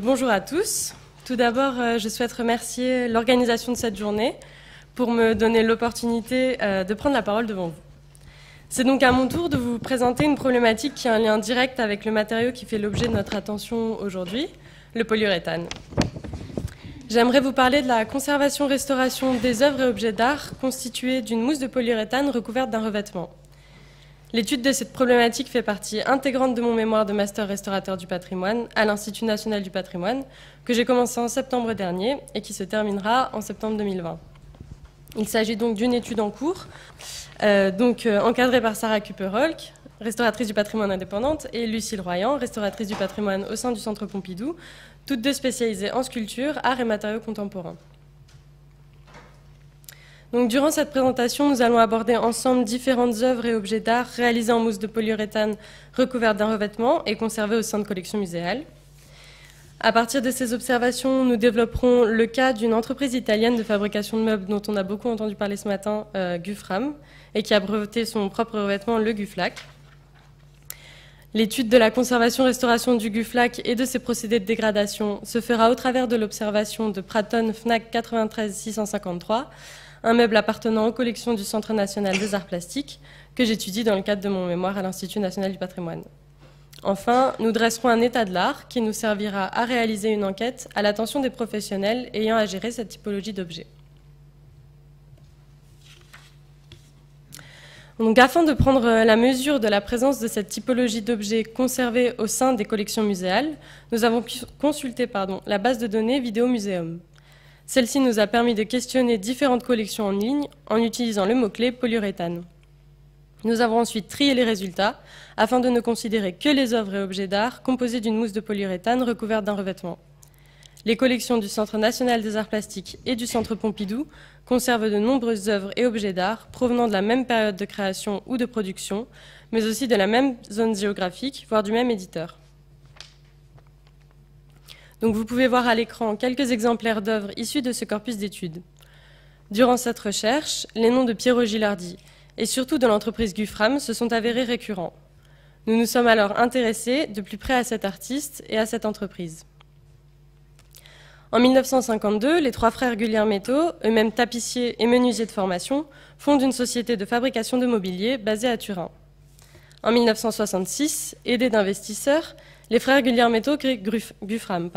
Bonjour à tous. Tout d'abord, je souhaite remercier l'organisation de cette journée pour me donner l'opportunité de prendre la parole devant vous. C'est donc à mon tour de vous présenter une problématique qui a un lien direct avec le matériau qui fait l'objet de notre attention aujourd'hui, le polyuréthane. J'aimerais vous parler de la conservation-restauration des œuvres et objets d'art constitués d'une mousse de polyuréthane recouverte d'un revêtement. L'étude de cette problématique fait partie intégrante de mon mémoire de master restaurateur du patrimoine à l'Institut national du patrimoine que j'ai commencé en septembre dernier et qui se terminera en septembre 2020. Il s'agit donc d'une étude en cours, encadrée par Sarah Cooper-Holk, restauratrice du patrimoine indépendante, et Lucille Royan, restauratrice du patrimoine au sein du Centre Pompidou, toutes deux spécialisées en sculpture, art et matériaux contemporains. Donc, durant cette présentation, nous allons aborder ensemble différentes œuvres et objets d'art réalisés en mousse de polyuréthane recouverte d'un revêtement et conservés au sein de collections muséales. À partir de ces observations, nous développerons le cas d'une entreprise italienne de fabrication de meubles dont on a beaucoup entendu parler ce matin, Gufram, et qui a breveté son propre revêtement, le Guflac. L'étude de la conservation-restauration du Guflac et de ses procédés de dégradation se fera au travers de l'observation de Pratton Fnac 93653, un meuble appartenant aux collections du Centre national des arts plastiques, que j'étudie dans le cadre de mon mémoire à l'Institut national du patrimoine. Enfin, nous dresserons un état de l'art qui nous servira à réaliser une enquête à l'attention des professionnels ayant à gérer cette typologie d'objets. Donc, afin de prendre la mesure de la présence de cette typologie d'objets conservés au sein des collections muséales, nous avons consulté la base de données Vidéo Muséum. Celle-ci nous a permis de questionner différentes collections en ligne en utilisant le mot-clé polyuréthane. Nous avons ensuite trié les résultats afin de ne considérer que les œuvres et objets d'art composés d'une mousse de polyuréthane recouverte d'un revêtement. Les collections du Centre national des arts plastiques et du Centre Pompidou conservent de nombreuses œuvres et objets d'art provenant de la même période de création ou de production, mais aussi de la même zone géographique, voire du même éditeur. Donc vous pouvez voir à l'écran quelques exemplaires d'œuvres issues de ce corpus d'études. Durant cette recherche, les noms de Piero Gilardi et surtout de l'entreprise Gufram se sont avérés récurrents. Nous nous sommes alors intéressés de plus près à cet artiste et à cette entreprise. En 1952, les trois frères Guglielmetto, eux-mêmes tapissiers et menuisiers de formation, fondent une société de fabrication de mobilier basée à Turin. En 1966, aidés d'investisseurs, les frères Guglielmetto créent Gufram.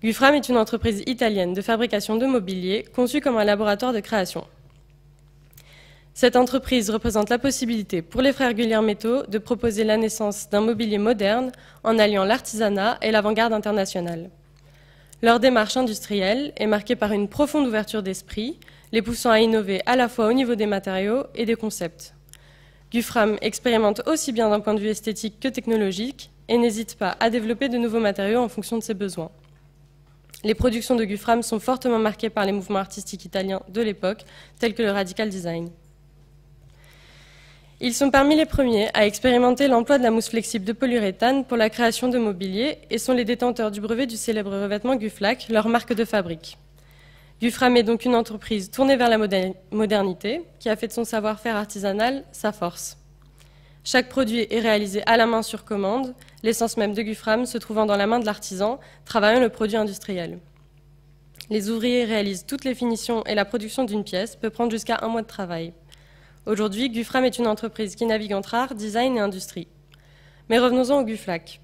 Gufram est une entreprise italienne de fabrication de mobilier conçue comme un laboratoire de création. Cette entreprise représente la possibilité pour les frères Guglielmetto de proposer la naissance d'un mobilier moderne en alliant l'artisanat et l'avant-garde internationale. Leur démarche industrielle est marquée par une profonde ouverture d'esprit, les poussant à innover à la fois au niveau des matériaux et des concepts. Gufram expérimente aussi bien d'un point de vue esthétique que technologique et n'hésite pas à développer de nouveaux matériaux en fonction de ses besoins. Les productions de Gufram sont fortement marquées par les mouvements artistiques italiens de l'époque, tels que le radical design. Ils sont parmi les premiers à expérimenter l'emploi de la mousse flexible de polyuréthane pour la création de mobilier et sont les détenteurs du brevet du célèbre revêtement Guflac, leur marque de fabrique. Gufram est donc une entreprise tournée vers la modernité qui a fait de son savoir-faire artisanal sa force. Chaque produit est réalisé à la main sur commande, l'essence même de Gufram se trouvant dans la main de l'artisan, travaillant le produit industriel. Les ouvriers réalisent toutes les finitions et la production d'une pièce peut prendre jusqu'à 1 mois de travail. Aujourd'hui, Gufram est une entreprise qui navigue entre art, design et industrie. Mais revenons-en au Guflac.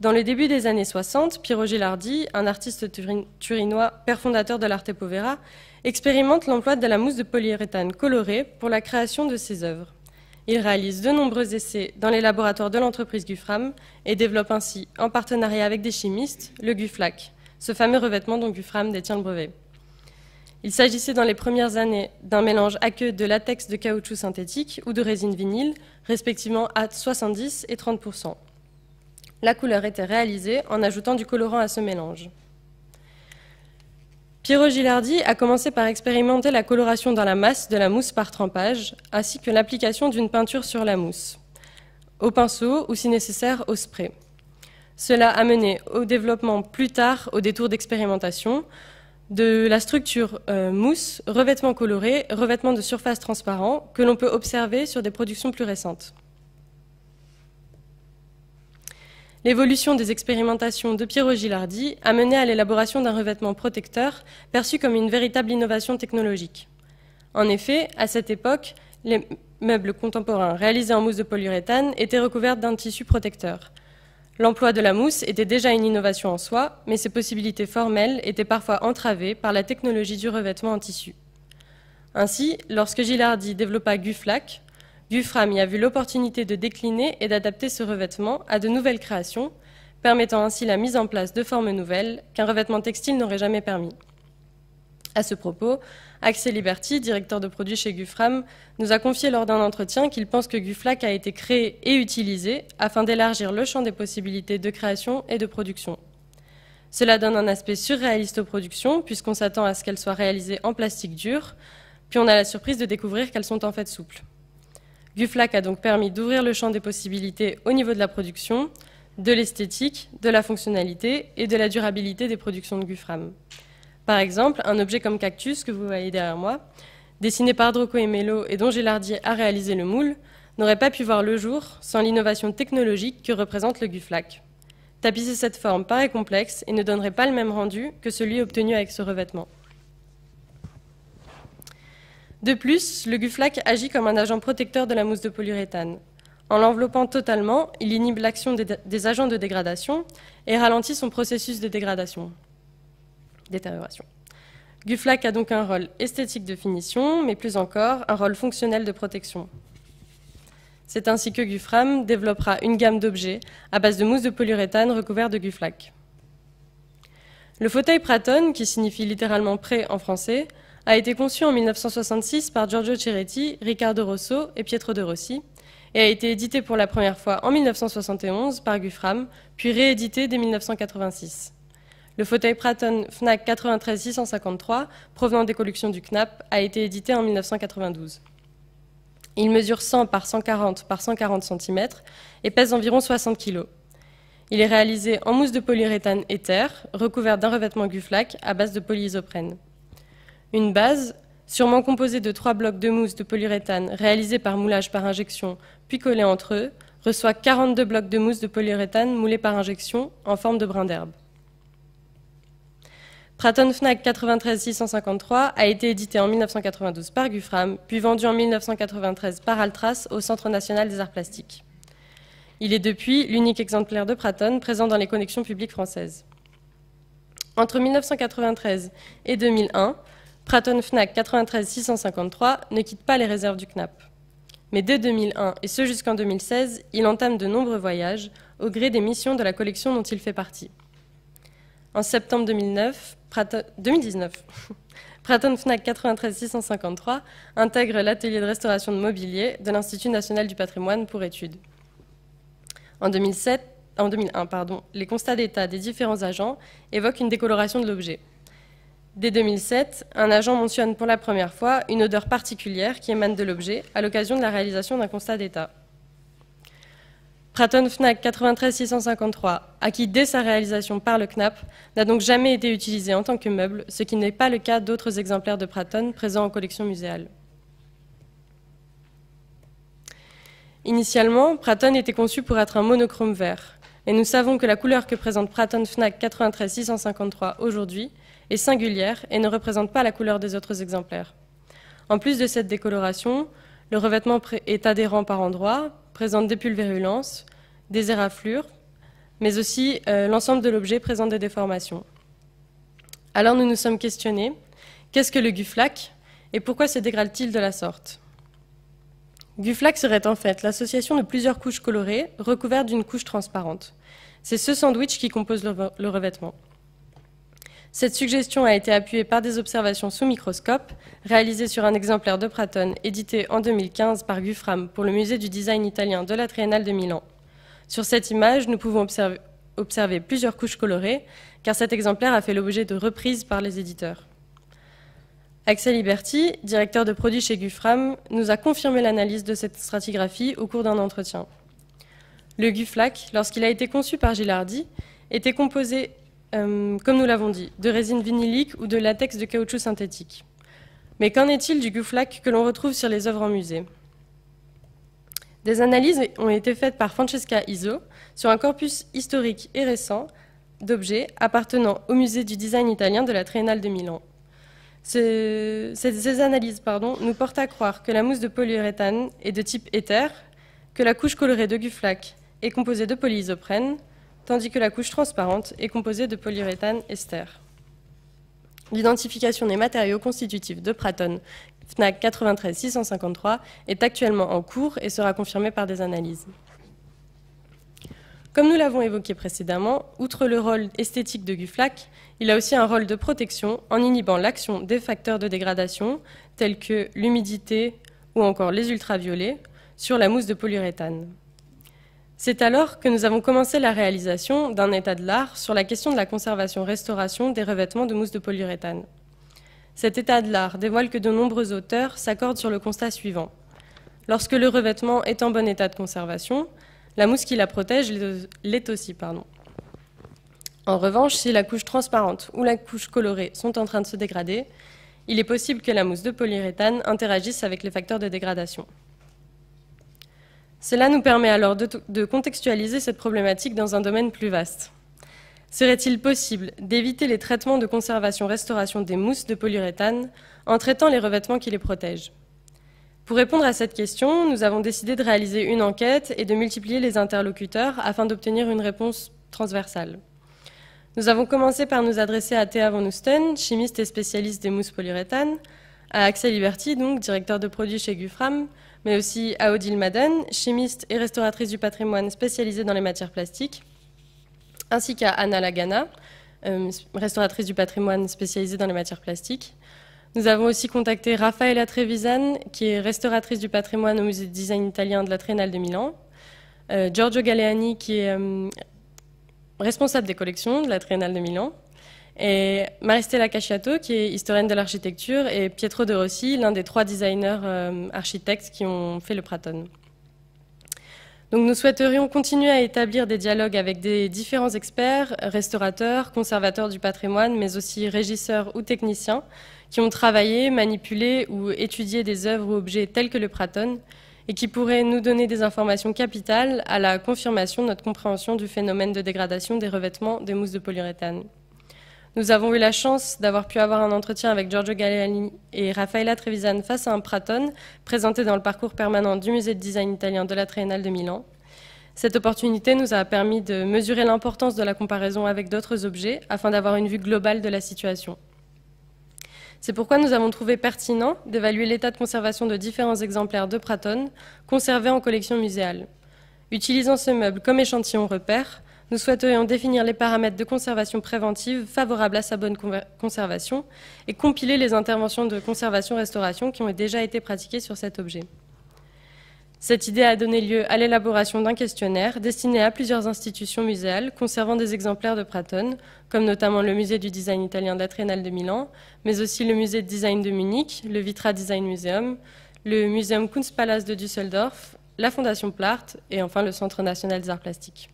Dans le début des années 60, Piero Gilardi, un artiste turinois, père fondateur de l'Arte Povera, expérimente l'emploi de la mousse de polyuréthane colorée pour la création de ses œuvres. Il réalise de nombreux essais dans les laboratoires de l'entreprise Gufram et développe ainsi, en partenariat avec des chimistes, le Guflac, ce fameux revêtement dont Gufram détient le brevet. Il s'agissait dans les premières années d'un mélange aqueux de latex de caoutchouc synthétique ou de résine vinyle, respectivement à 70 et 30%. La couleur était réalisée en ajoutant du colorant à ce mélange. Piero Gilardi a commencé par expérimenter la coloration dans la masse de la mousse par trempage, ainsi que l'application d'une peinture sur la mousse, au pinceau ou si nécessaire au spray. Cela a mené au développement plus tard, au détour d'expérimentation, de la structure mousse, revêtement coloré, revêtement de surface transparent, que l'on peut observer sur des productions plus récentes. l'évolution des expérimentations de Piero Gilardi a mené à l'élaboration d'un revêtement protecteur perçu comme une véritable innovation technologique. En effet, à cette époque, les meubles contemporains réalisés en mousse de polyuréthane étaient recouverts d'un tissu protecteur. L'emploi de la mousse était déjà une innovation en soi, mais ses possibilités formelles étaient parfois entravées par la technologie du revêtement en tissu. Ainsi, lorsque Gilardi développa Guflac, Gufram y a vu l'opportunité de décliner et d'adapter ce revêtement à de nouvelles créations, permettant ainsi la mise en place de formes nouvelles qu'un revêtement textile n'aurait jamais permis. À ce propos, Axel Liberty, directeur de produit chez Gufram, nous a confié lors d'un entretien qu'il pense que Guflac a été créé et utilisé afin d'élargir le champ des possibilités de création et de production. Cela donne un aspect surréaliste aux productions, puisqu'on s'attend à ce qu'elles soient réalisées en plastique dur, puis on a la surprise de découvrir qu'elles sont en fait souples. Guflac a donc permis d'ouvrir le champ des possibilités au niveau de la production, de l'esthétique, de la fonctionnalité et de la durabilité des productions de Gufram. Par exemple, un objet comme Cactus, que vous voyez derrière moi, dessiné par Drocco et Mello et dont Gilardi a réalisé le moule, n'aurait pas pu voir le jour sans l'innovation technologique que représente le Guflac. Tapisser cette forme paraît complexe et ne donnerait pas le même rendu que celui obtenu avec ce revêtement. De plus, le Guflac agit comme un agent protecteur de la mousse de polyuréthane. En l'enveloppant totalement, il inhibe l'action des agents de dégradation et ralentit son processus de détérioration. Guflac a donc un rôle esthétique de finition, mais plus encore, un rôle fonctionnel de protection. C'est ainsi que Gufram développera une gamme d'objets à base de mousse de polyuréthane recouvert de Guflac. Le fauteuil Praton, qui signifie littéralement prêt en français, a été conçu en 1966 par Giorgio Ceretti, Riccardo Rosso et Pietro de Rossi et a été édité pour la première fois en 1971 par Gufram, puis réédité dès 1986. Le fauteuil Praton Fnac 93 653, provenant des collections du Knapp, a été édité en 1992. Il mesure 100 par 140 par 140 cm et pèse environ 60 kg. Il est réalisé en mousse de polyuréthane éther, recouverte d'un revêtement Guflac à base de polyisoprène. Une base, sûrement composée de 3 blocs de mousse de polyuréthane réalisés par moulage par injection puis collés entre eux, reçoit 42 blocs de mousse de polyuréthane moulés par injection en forme de brin d'herbe. Praton Fnac 93 653 a été édité en 1992 par Gufram, puis vendu en 1993 par Altras au Centre national des arts plastiques. Il est depuis l'unique exemplaire de Praton présent dans les collections publiques françaises. Entre 1993 et 2001, Praton Fnac 93 653 ne quitte pas les réserves du Knapp. Mais dès 2001 et ce jusqu'en 2016, il entame de nombreux voyages au gré des missions de la collection dont il fait partie. En septembre 2019, Praton Fnac 93 653 intègre l'atelier de restauration de mobilier de l'Institut national du patrimoine pour études. En 2001, les constats d'état des différents agents évoquent une décoloration de l'objet. Dès 2007, un agent mentionne pour la première fois une odeur particulière qui émane de l'objet à l'occasion de la réalisation d'un constat d'état. Praton Fnac 93 653, acquis dès sa réalisation par le Knapp, n'a donc jamais été utilisé en tant que meuble, ce qui n'est pas le cas d'autres exemplaires de Praton présents en collection muséale. Initialement, Praton était conçu pour être un monochrome vert, et nous savons que la couleur que présente Praton Fnac 93 653 aujourd'hui est singulière et ne représente pas la couleur des autres exemplaires. En plus de cette décoloration, le revêtement est adhérent par endroits, présente des pulvérulences, des éraflures, mais aussi l'ensemble de l'objet présente des déformations. Alors nous nous sommes questionnés, qu'est-ce que le Guflac et pourquoi se dégrade-t-il de la sorte? Guflac serait en fait l'association de plusieurs couches colorées recouvertes d'une couche transparente. C'est ce sandwich qui compose le revêtement. Cette suggestion a été appuyée par des observations sous microscope, réalisées sur un exemplaire de Praton, édité en 2015 par Gufram pour le musée du design italien de la Triennale de Milan. Sur cette image, nous pouvons observer plusieurs couches colorées, car cet exemplaire a fait l'objet de reprises par les éditeurs. Axel Liberty, directeur de produit chez Gufram, nous a confirmé l'analyse de cette stratigraphie au cours d'un entretien. Le Guflac, lorsqu'il a été conçu par Gilardi, était composé comme nous l'avons dit, de résine vinylique ou de latex de caoutchouc synthétique. Mais qu'en est-il du Guflac que l'on retrouve sur les œuvres en musée? Des analyses ont été faites par Francesca Iso sur un corpus historique et récent d'objets appartenant au musée du design italien de la Triennale de Milan. Ces analyses nous portent à croire que la mousse de polyuréthane est de type éther, que la couche colorée de Guflack est composée de polyisoprène, tandis que la couche transparente est composée de polyuréthane ester. L'identification des matériaux constitutifs de Praton FNAC 93653 est actuellement en cours et sera confirmée par des analyses. Comme nous l'avons évoqué précédemment, outre le rôle esthétique de Guflack, il a aussi un rôle de protection en inhibant l'action des facteurs de dégradation tels que l'humidité ou encore les ultraviolets sur la mousse de polyuréthane. C'est alors que nous avons commencé la réalisation d'un état de l'art sur la question de la conservation-restauration des revêtements de mousse de polyuréthane. Cet état de l'art dévoile que de nombreux auteurs s'accordent sur le constat suivant. Lorsque le revêtement est en bon état de conservation, la mousse qui la protège l'est aussi. En revanche, si la couche transparente ou la couche colorée sont en train de se dégrader, il est possible que la mousse de polyuréthane interagisse avec les facteurs de dégradation. Cela nous permet alors de contextualiser cette problématique dans un domaine plus vaste. Serait-il possible d'éviter les traitements de conservation-restauration des mousses de polyuréthane en traitant les revêtements qui les protègent? Pour répondre à cette question, nous avons décidé de réaliser une enquête et de multiplier les interlocuteurs afin d'obtenir une réponse transversale. Nous avons commencé par nous adresser à Thea Van Oesten, chimiste et spécialiste des mousses polyuréthane, à Axel Liberty, donc directeur de produits chez Gufram, mais aussi à Odile Madden, chimiste et restauratrice du patrimoine spécialisée dans les matières plastiques, ainsi qu'à Anna Lagana, restauratrice du patrimoine spécialisée dans les matières plastiques. Nous avons aussi contacté Raffaella Trevisan, qui est restauratrice du patrimoine au musée de design italien de la Triennale de Milan, Giorgio Galeani, qui est responsable des collections de la Triennale de Milan, et Maristella Casciato, qui est historienne de l'architecture, et Pietro De Rossi, l'un des 3 designers architectes qui ont fait le Praton. Donc nous souhaiterions continuer à établir des dialogues avec des différents experts, restaurateurs, conservateurs du patrimoine, mais aussi régisseurs ou techniciens qui ont travaillé, manipulé ou étudié des œuvres ou objets tels que le Praton et qui pourraient nous donner des informations capitales à la confirmation de notre compréhension du phénomène de dégradation des revêtements des mousses de polyuréthane. Nous avons eu la chance d'avoir pu avoir un entretien avec Giorgio Galeani et Raffaella Trevisan face à un Praton présenté dans le parcours permanent du musée de design italien de la Triennale de Milan. Cette opportunité nous a permis de mesurer l'importance de la comparaison avec d'autres objets afin d'avoir une vue globale de la situation. C'est pourquoi nous avons trouvé pertinent d'évaluer l'état de conservation de différents exemplaires de Praton conservés en collection muséale. Utilisant ce meuble comme échantillon repère, nous souhaiterions définir les paramètres de conservation préventive favorables à sa bonne conservation et compiler les interventions de conservation-restauration qui ont déjà été pratiquées sur cet objet. Cette idée a donné lieu à l'élaboration d'un questionnaire destiné à plusieurs institutions muséales conservant des exemplaires de Praton, comme notamment le musée du design italien de la Triennale de Milan, mais aussi le musée de design de Munich, le Vitra Design Museum, le Museum Kunstpalast de Düsseldorf, la Fondation Plart et enfin le Centre national des arts plastiques.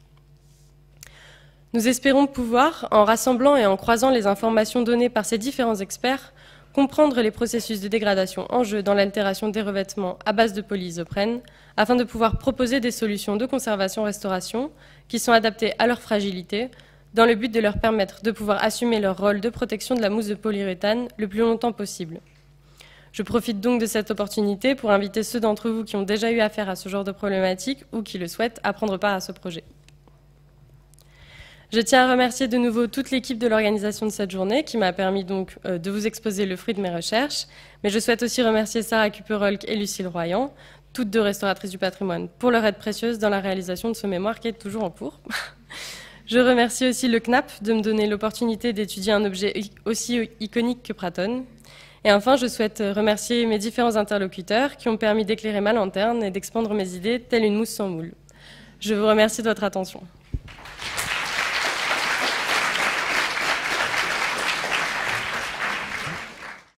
Nous espérons pouvoir, en rassemblant et en croisant les informations données par ces différents experts, comprendre les processus de dégradation en jeu dans l'altération des revêtements à base de polyisoprène, afin de pouvoir proposer des solutions de conservation-restauration qui sont adaptées à leur fragilité, dans le but de leur permettre de pouvoir assumer leur rôle de protection de la mousse de polyuréthane le plus longtemps possible. Je profite donc de cette opportunité pour inviter ceux d'entre vous qui ont déjà eu affaire à ce genre de problématique ou qui le souhaitent à prendre part à ce projet. Je tiens à remercier de nouveau toute l'équipe de l'organisation de cette journée qui m'a permis donc de vous exposer le fruit de mes recherches. Mais je souhaite aussi remercier Sarah Kuperolk et Lucille Royan, toutes 2 restauratrices du patrimoine, pour leur aide précieuse dans la réalisation de ce mémoire qui est toujours en cours. Je remercie aussi le CNAP de me donner l'opportunité d'étudier un objet aussi iconique que Praton. Et enfin, je souhaite remercier mes différents interlocuteurs qui ont permis d'éclairer ma lanterne et d'expandre mes idées telle une mousse sans moule. Je vous remercie de votre attention.